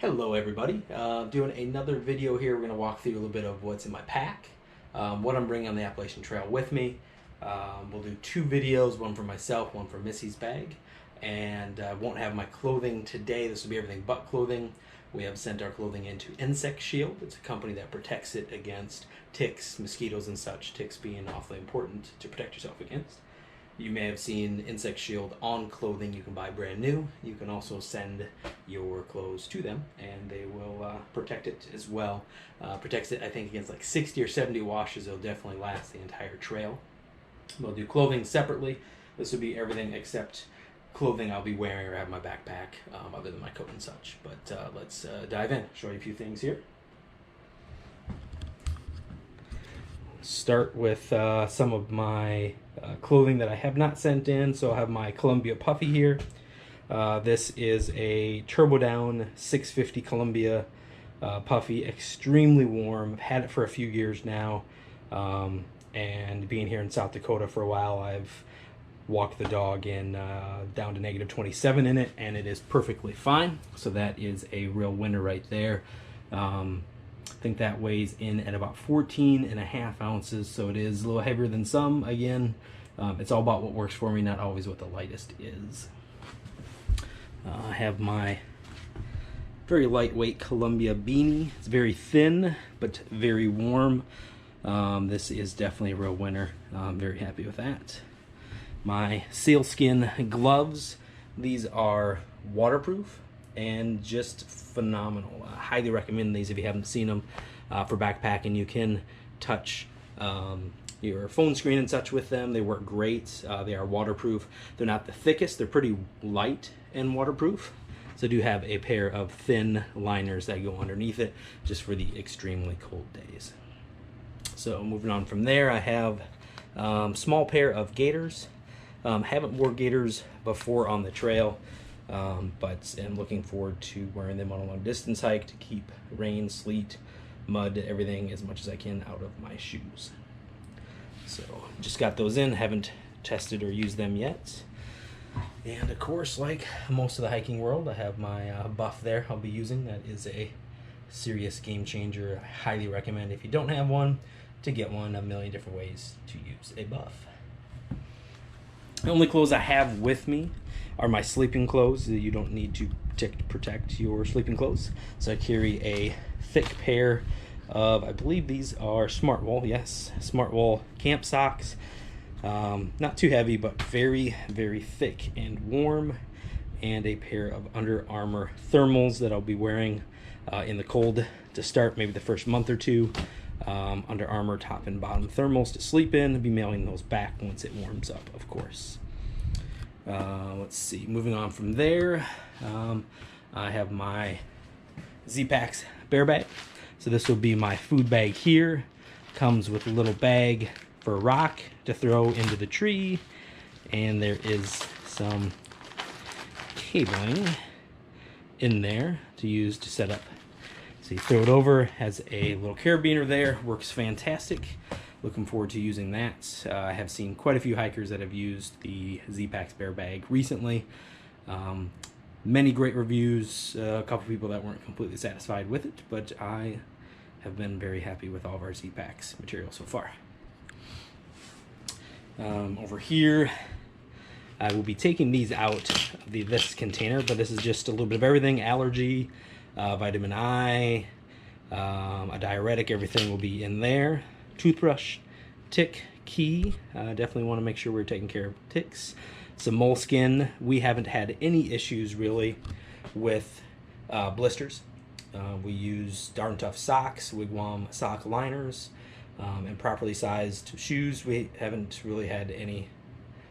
Hello everybody, doing another video here. We're going to walk through a little bit of what's in my pack, what I'm bringing on the Appalachian Trail with me. We'll do two videos, one for myself, one for Missy's bag, and I won't have my clothing today. This will be everything but clothing. We have sent our clothing into Insect Shield. It's a company that protects it against ticks, mosquitoes and such, ticks being awfully important to protect yourself against. You may have seen Insect Shield on clothing you can buy brand new. You can also send your clothes to them and they will protect it as well. Protects it, I think, against like 60 or 70 washes. It'll definitely last the entire trail. We'll do clothing separately. This will be everything except clothing I'll be wearing or have in my backpack, other than my coat and such. But let's dive in. Show you a few things here. Start with some of my clothing that I have not sent in. So I'll have my Columbia Puffy here. This is a Turbo Down 650 Columbia Puffy, extremely warm. I've had it for a few years now, and being here in South Dakota for a while, I've walked the dog in down to negative 27 in it, and it is perfectly fine. So that is a real winner right there. I think that weighs in at about 14.5 ounces, so it is a little heavier than some. Again, it's all about what works for me, not always what the lightest is. I have my very lightweight Columbia beanie. It's very thin, but very warm. This is definitely a real winner. I'm very happy with that. My sealskin gloves. These are waterproof and just phenomenal. I highly recommend these if you haven't seen them for backpacking. You can touch your phone screen and such with them. They work great. They are waterproof. They're not the thickest. They're pretty light and waterproof. So I do have a pair of thin liners that go underneath it just for the extremely cold days. So moving on from there, I have small pair of gaiters. Haven't worn gaiters before on the trail. But I'm looking forward to wearing them on a long distance hike to keep rain, sleet, mud, everything as much as I can out of my shoes. So just got those in, haven't tested or used them yet. And of course, like most of the hiking world, I have my buff there I'll be using. That is a serious game changer. I highly recommend, if you don't have one, to get one. A million different ways to use a buff. The only clothes I have with me are my sleeping clothes. You don't need to protect your sleeping clothes. So I carry a thick pair of, I believe these are Smartwool, yes, Smartwool camp socks. Not too heavy, but very, very thick and warm. And a pair of Under Armour thermals that I'll be wearing in the cold to start, maybe the first month or two. Under Armour top and bottom thermals to sleep in. I'll be mailing those back once it warms up, of course. Let's see, moving on from there, I have my Zpacks bear bag. So this will be my food bag here. Comes with a little bag for a rock to throw into the tree, and there is some cabling in there to use to set up. So you throw it over, has a little carabiner there, works fantastic. Looking forward to using that. I have seen quite a few hikers that have used the Zpacks bear bag recently. Many great reviews, a couple people that weren't completely satisfied with it, but I have been very happy with all of our Zpacks material so far. Over here, I will be taking these out of this container, but this is just a little bit of everything. Allergy, vitamin I, a diuretic, everything will be in there. Toothbrush, tick key, definitely want to make sure we're taking care of ticks. Some moleskin. We haven't had any issues really with blisters. We use Darn Tough socks, Wigwam sock liners, and properly sized shoes. We haven't really had any,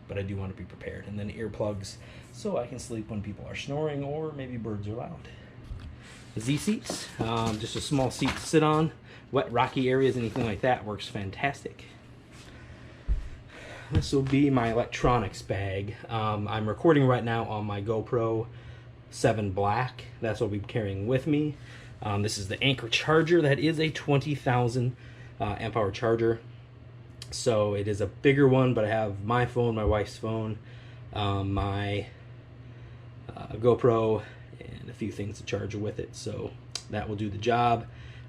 but I do want to be prepared. And then earplugs so I can sleep when people are snoring or maybe birds are loud. Z-seats, just a small seat to sit on. Wet, rocky areas, anything like that works fantastic. This will be my electronics bag. I'm recording right now on my GoPro 7 Black. That's what I'll be carrying with me. This is the Anchor charger. That is a 20,000 amp hour charger. So it is a bigger one, but I have my phone, my wife's phone, my GoPro, and few things to charge with it, so that will do the job.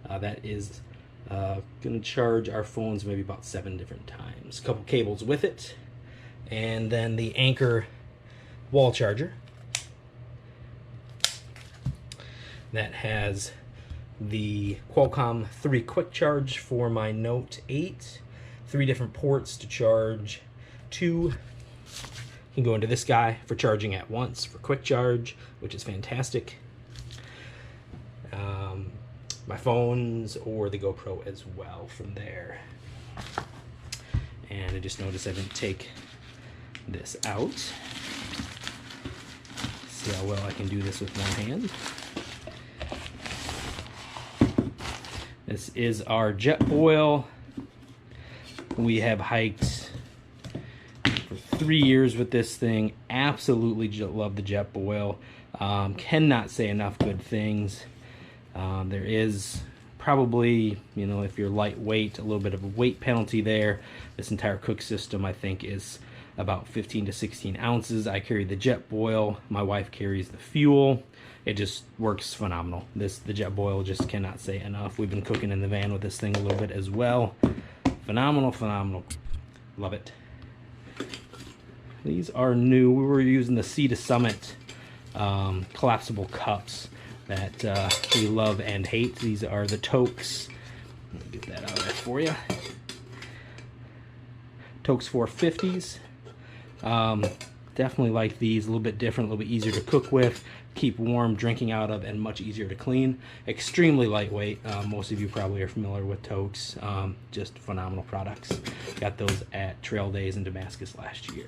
That is going to charge our phones maybe about 7 different times. A couple cables with it, and then the Anchor wall charger that has the Qualcomm 3 quick charge for my Note 8, 3 different ports to charge 2. You can go into this guy for charging at once for quick charge, which is fantastic. My phones or the GoPro as well from there. And I just noticed I didn't take this out. See how well I can do this with one hand. This is our Jetboil. We have hiked for 3 years with this thing. Absolutely love the Jetboil. Cannot say enough good things. There is probably, you know, if you're lightweight, a little bit of a weight penalty there. This entire cook system, I think, is about 15 to 16 ounces. I carry the Jetboil. My wife carries the fuel. It just works phenomenal. The Jetboil, just cannot say enough. We've been cooking in the van with this thing a little bit as well. Phenomenal, phenomenal. Love it. These are new. We were using the Sea to Summit collapsible cups that we love and hate. These are the Toiletries. Let me get that out there for you. Toiletries 450s. Definitely like these. A little bit different, a little bit easier to cook with, keep warm, drinking out of, and much easier to clean. Extremely lightweight. Most of you probably are familiar with Toiletries. Just phenomenal products. Got those at Trail Days in Damascus last year.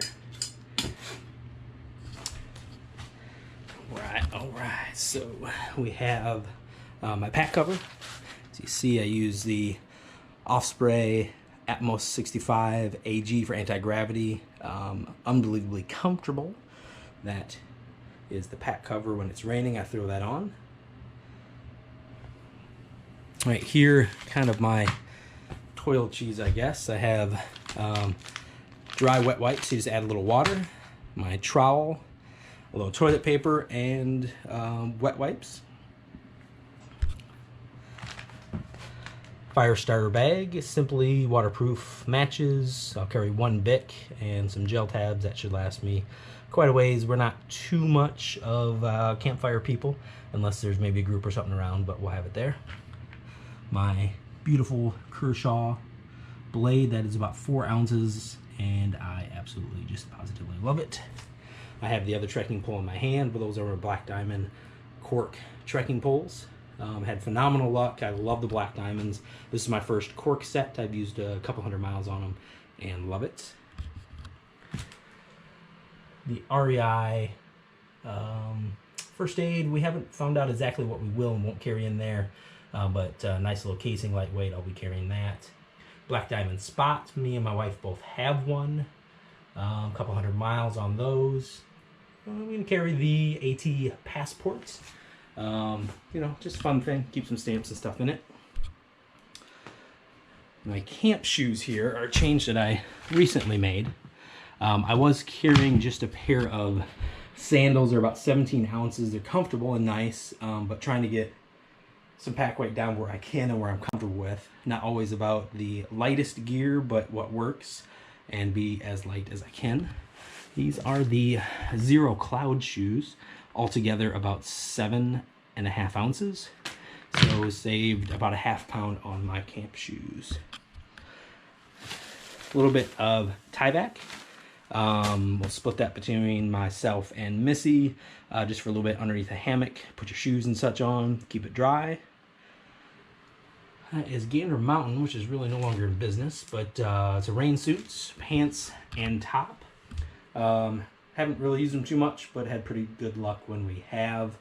All right, so we have my pack cover. As you see, I use the Osprey Atmos 65 AG for anti-gravity. Unbelievably comfortable. That is the pack cover. When it's raining, I throw that on. Right here, kind of my toiletries, I guess. I have dry wet wipes. You just add a little water. My trowel, a little toilet paper, and wet wipes. Fire starter bag, simply waterproof matches. I'll carry 1 Bic and some gel tabs. That should last me quite a ways. We're not too much of campfire people, unless there's maybe a group or something around, but we'll have it there. My beautiful Kershaw blade, that is about 4 ounces, and I absolutely just positively love it. I have the other trekking pole in my hand, but those are Black Diamond cork trekking poles. Had phenomenal luck. I love the Black Diamonds. This is my first cork set. I've used a couple 100 miles on them and love it. The REI first aid, we haven't found out exactly what we will and won't carry in there, but nice little casing, lightweight. I'll be carrying that. Black Diamond spots. Me and my wife both have one. A couple 100 miles on those. We can carry the AT passports. You know, just fun thing. Keep some stamps and stuff in it. My camp shoes here are a change that I recently made. I was carrying just a pair of sandals. They're about 17 ounces. They're comfortable and nice, but trying to get some pack weight down where I can and where I'm comfortable with. Not always about the lightest gear, but what works, and be as light as I can. These are the Zero Cloud shoes, altogether about 7.5 ounces. So saved about a ½ pound on my camp shoes. A little bit of tieback. We'll split that between myself and Missy, just for a little bit underneath a hammock. Put your shoes and such on, keep it dry. That is Gander Mountain, which is really no longer in business, but it's a rain suit, pants, and top. Haven't really used them too much, but had pretty good luck when we have.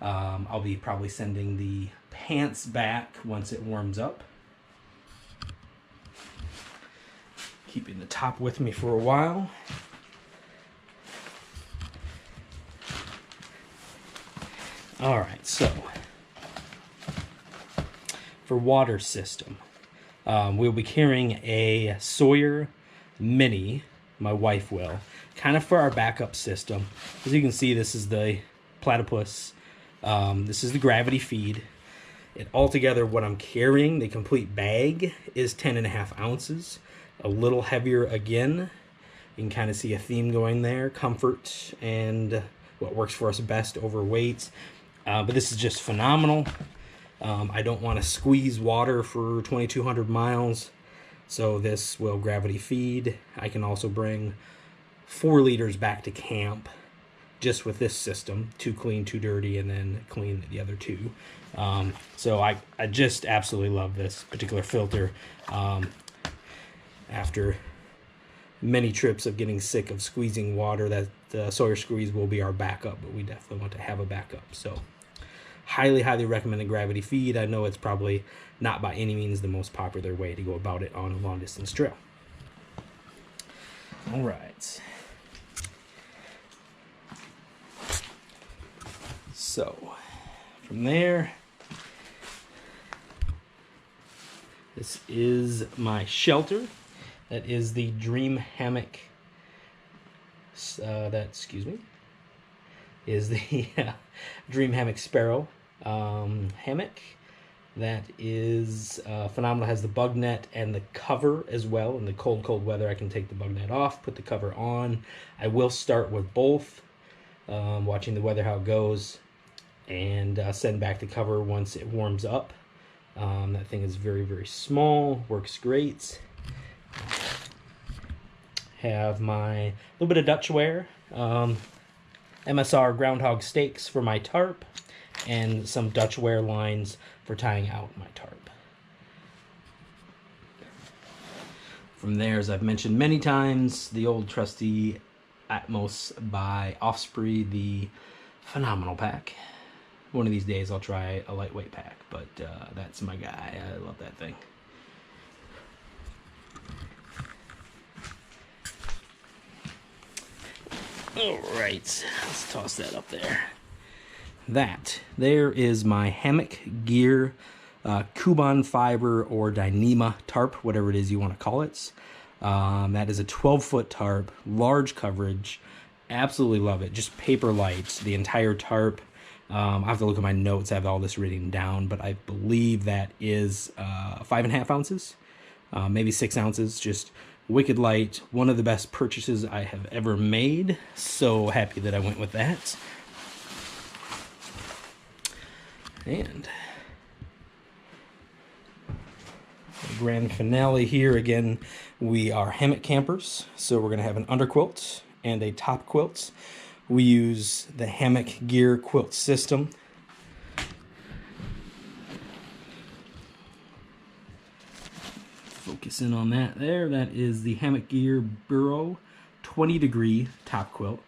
I'll be probably sending the pants back once it warms up. Keeping the top with me for a while. All right, so for water system, we'll be carrying a Sawyer Mini. My wife will, kind of for our backup system. As you can see, this is the Platypus This is the gravity feed. It altogether, what I'm carrying, the complete bag, is 10.5 ounces. A little heavier again. You can kind of see a theme going there. Comfort and what works for us best over weight. But this is just phenomenal. I don't want to squeeze water for 2,200 miles. So this will gravity feed. I can also bring 4 liters back to camp just with this system. 2 clean, 2 dirty, and then clean the other 2. So I just absolutely love this particular filter. After many trips of getting sick of squeezing water, that the Sawyer Squeeze will be our backup, but we definitely want to have a backup. So highly recommend the gravity feed. I know it's probably not by any means the most popular way to go about it on a long distance trail. All right. So from there, this is my shelter. That is the Dream Hammock. Is the Dream Hammock Sparrow hammock. That is phenomenal. It has the bug net and the cover as well. In the cold weather, I can take the bug net off, put the cover on. I will start with both, watching the weather, how it goes, and send back the cover once it warms up. That thing is very small, works great. Have my little bit of Dutchware, MSR groundhog stakes for my tarp, and some Dutchware lines for tying out my tarp. From there, as I've mentioned many times, the old trusty Atmos by Osprey, the phenomenal pack. One of these days I'll try a lightweight pack, but that's my guy. I love that thing. All right, let's toss that up there. There is my hammock gear, Kuban fiber or Dyneema tarp, whatever it is you want to call it. That is a 12-foot tarp, large coverage. Absolutely love it. Just paper light, the entire tarp. I have to look at my notes. I have all this written down, but I believe that is 5.5 ounces, maybe 6 ounces. Just wicked light. One of the best purchases I have ever made. So happy that I went with that. And the grand finale here again, we are hammock campers, so we're going to have an underquilt and a top quilt. We use the Hammock Gear quilt system. Focus in on that there. That is the Hammock Gear Burrow 20-degree top quilt.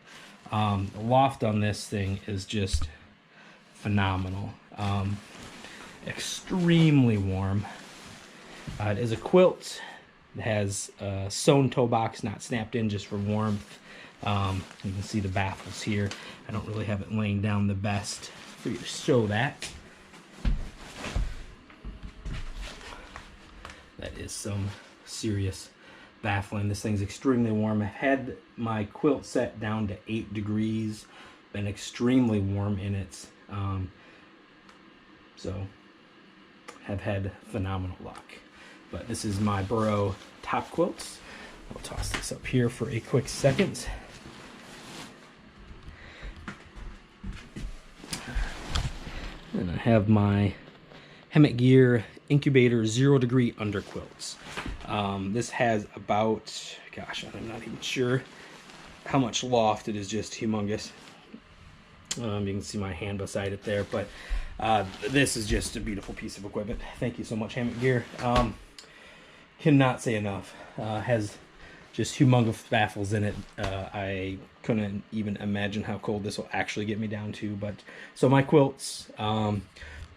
The loft on this thing is just phenomenal. Extremely warm. It is a quilt. It has a sewn toe box, not snapped in, just for warmth. You can see the baffles here. I don't really have it laying down the best for you to show that. That is some serious baffling. This thing's extremely warm. I had my quilt set down to 8 degrees. Been extremely warm in it. So have had phenomenal luck. But this is my Burrow top quilts. I'll toss this up here for a quick second. And I have my Hammock Gear Incubator 0-degree underquilts. This has about, gosh, I'm not even sure how much loft. It is just humongous. You can see my hand beside it there, but this is just a beautiful piece of equipment. Thank you so much, Hammock Gear. Cannot say enough. Has just humongous baffles in it. I couldn't even imagine how cold this will actually get me down to. But so my quilts,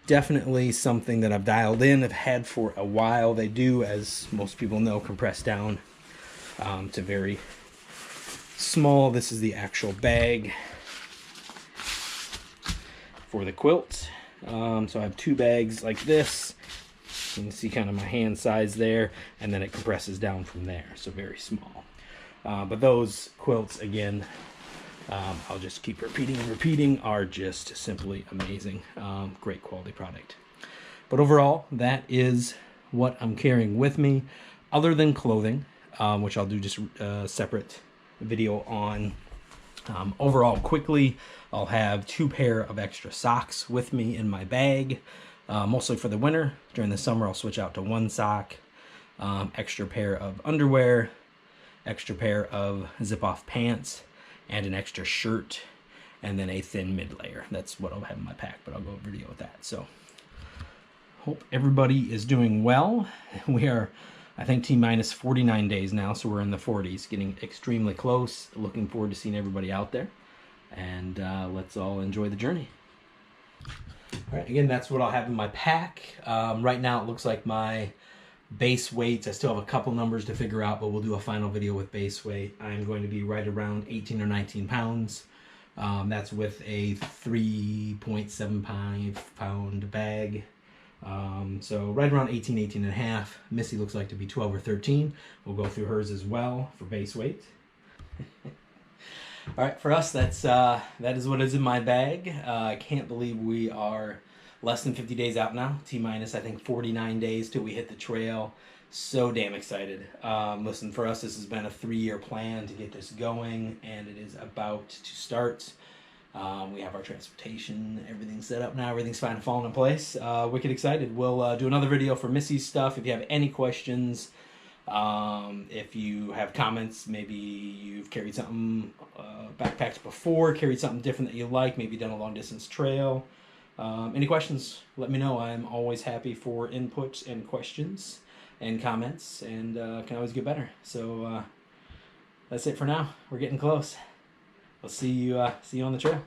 definitely something that I've dialed in. I've had for a while. They do, as most people know, compress down to very small. This is the actual bag for the quilt. So I have 2 bags like this. You can see kind of my hand size there, and then it compresses down from there, so very small. But those quilts, again, I'll just keep repeating and repeating, are just simply amazing. Great quality product. But overall, that is what I'm carrying with me, other than clothing, which I'll do just a separate video on. Overall, quickly, I'll have 2 pair of extra socks with me in my bag, mostly for the winter. During the summer, I'll switch out to 1 sock, extra pair of underwear, extra pair of zip-off pants, and an extra shirt, and then a thin mid-layer. That's what I'll have in my pack, but I'll go over video with that. So, hope everybody is doing well. We are, I think, T-minus 49 days now, so we're in the 40s, getting extremely close. Looking forward to seeing everybody out there, and let's all enjoy the journey. All right, again, that's what I'll have in my pack. Right now, it looks like my base weights, I still have a couple numbers to figure out, but we'll do a final video with base weight. I'm going to be right around 18 or 19 pounds. That's with a 3.75 pound bag. So right around 18 and a half. Missy looks like to be 12 or 13. We'll go through hers as well for base weight. All right, for us, that is what is in my bag. I can't believe we are less than 50 days out now. T-minus, I think, 49 days till we hit the trail. So damn excited. Listen, for us, this has been a 3-year plan to get this going, and it is about to start. We have our transportation, everything's set up now, everything's fine and falling in place. Wicked excited. We'll do another video for Missy's stuff. If you have any questions, if you have comments, maybe you've carried something, backpacks before, carried something different that you like, maybe done a long distance trail. Any questions, let me know. I'm always happy for inputs and questions and comments, and can always get better. So that's it for now. We're getting close. We'll see you on the trail.